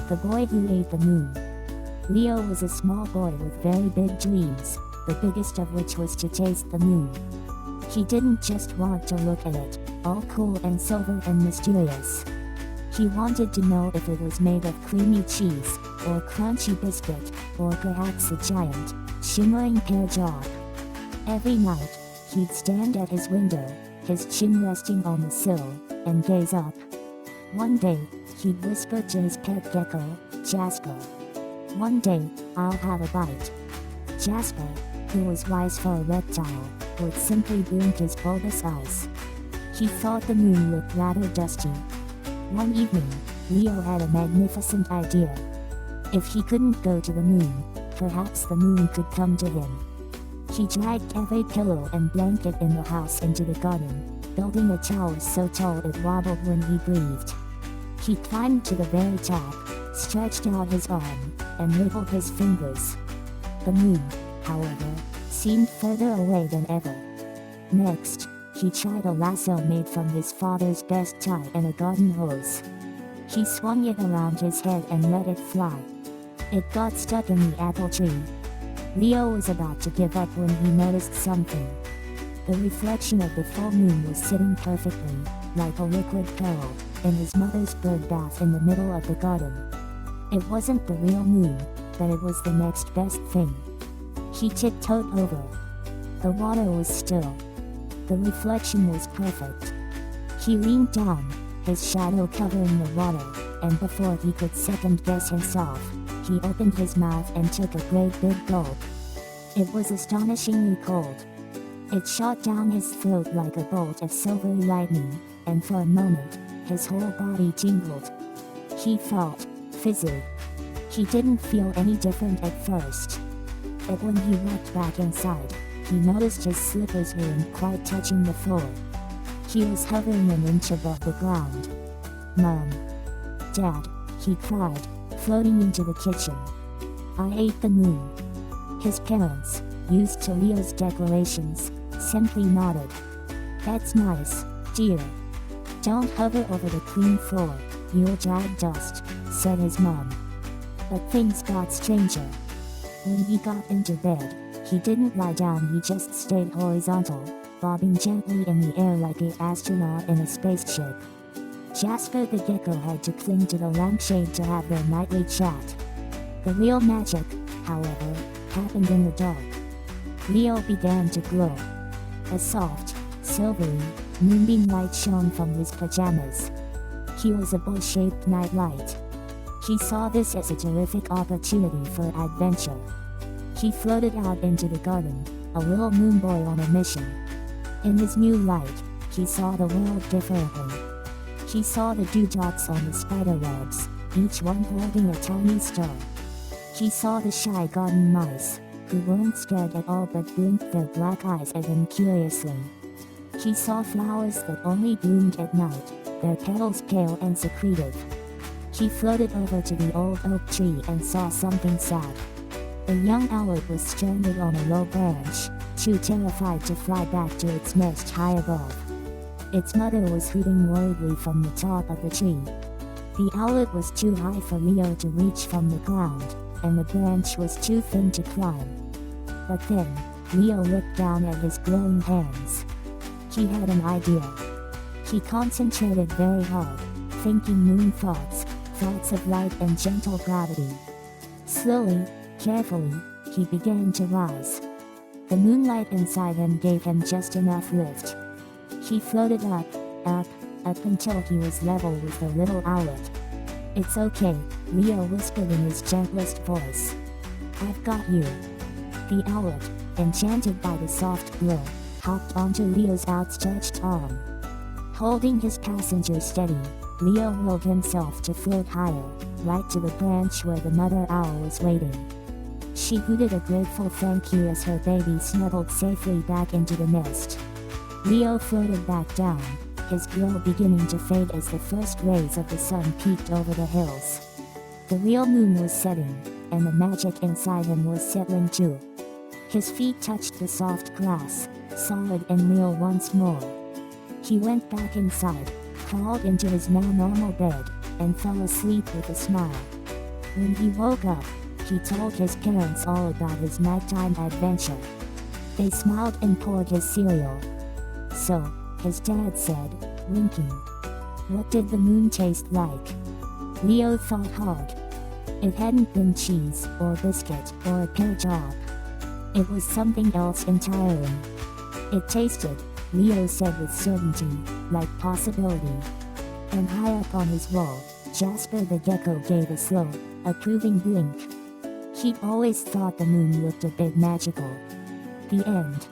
The Boy Who Ate the Moon. Leo was a small boy with very big dreams, the biggest of which was to taste the moon. He didn't just want to look at it, all cool and silver and mysterious. He wanted to know if it was made of creamy cheese, or crunchy biscuit, or perhaps a giant, shimmering pear job. Every night, he'd stand at his window, his chin resting on the sill, and gaze up. One day, he'd whisper to his pet gecko, Jasper. "One day, I'll have a bite." Jasper, who was wise for a reptile, would simply blink his bulbous eyes. He thought the moon looked rather dusty. One evening, Leo had a magnificent idea. If he couldn't go to the moon, perhaps the moon could come to him. He dragged every pillow and blanket in the house into the garden, building a tower so tall it wobbled when he breathed. He climbed to the very top, stretched out his arm, and wiggled his fingers. The moon, however, seemed further away than ever. Next, he tried a lasso made from his father's best tie and a garden hose. He swung it around his head and let it fly. It got stuck in the apple tree. Leo was about to give up when he noticed something. The reflection of the full moon was sitting perfectly, like a liquid pearl, in his mother's bird bath in the middle of the garden. It wasn't the real moon, but it was the next best thing. He tiptoed over. The water was still. The reflection was perfect. He leaned down, his shadow covering the water, and before he could second-guess himself, he opened his mouth and took a great big gulp. It was astonishingly cold. It shot down his throat like a bolt of silvery lightning, and for a moment, his whole body tingled. He felt fizzy. He didn't feel any different at first. But when he walked back inside, he noticed his slippers weren't quite touching the floor. He was hovering an inch above the ground. "Mom! Dad!" he cried, floating into the kitchen. "I ate the moon." His parents, used to Leo's declarations, simply nodded. "That's nice, dear. Don't hover over the clean floor, you'll drag dust," said his mom. But things got stranger. When he got into bed, he didn't lie down, he just stayed horizontal, bobbing gently in the air like an astronaut in a spaceship. Jasper the gecko had to cling to the lampshade to have their nightly chat. The real magic, however, happened in the dark. Leo began to glow. A soft, silvery, moonbeam light shone from his pajamas. He was a bowl-shaped nightlight. He saw this as a terrific opportunity for adventure. He floated out into the garden, a little moon boy on a mission. In his new light, he saw the world differently. He saw the dewdrops on the spiderwebs, each one holding a tiny star. He saw the shy garden mice, who weren't scared at all but blinked their black eyes at him curiously. He saw flowers that only bloomed at night, their petals pale and secretive. He floated over to the old oak tree and saw something sad. A young owlet was stranded on a low branch, too terrified to fly back to its nest high above. Its mother was hooting worriedly from the top of the tree. The owlet was too high for Leo to reach from the ground, and the branch was too thin to climb. But then, Leo looked down at his glowing hands. He had an idea. He concentrated very hard, thinking moon thoughts, thoughts of light and gentle gravity. Slowly, carefully, he began to rise. The moonlight inside him gave him just enough lift. He floated up, up, up until he was level with the little owlet. "It's okay," Leo whispered in his gentlest voice. "I've got you." The owlet, enchanted by the soft glow, hopped onto Leo's outstretched arm. Holding his passenger steady, Leo willed himself to float higher, right to the branch where the mother owl was waiting. She hooted a grateful thank you as her baby snuggled safely back into the nest. Leo floated back down, his glow beginning to fade as the first rays of the sun peeked over the hills. The real moon was setting, and the magic inside him was settling too. His feet touched the soft grass, solid and real once more. He went back inside, crawled into his now normal bed, and fell asleep with a smile. When he woke up, he told his parents all about his nighttime adventure. They smiled and poured his cereal. So, his dad said, winking, "What did the moon taste like?" Leo thought hard. It hadn't been cheese, or biscuit, or a pear job. It was something else entirely. It tasted, Leo said with certainty, like possibility. And high up on his wall, Jasper the gecko gave a slow, approving blink. He'd always thought the moon looked a bit magical. The end.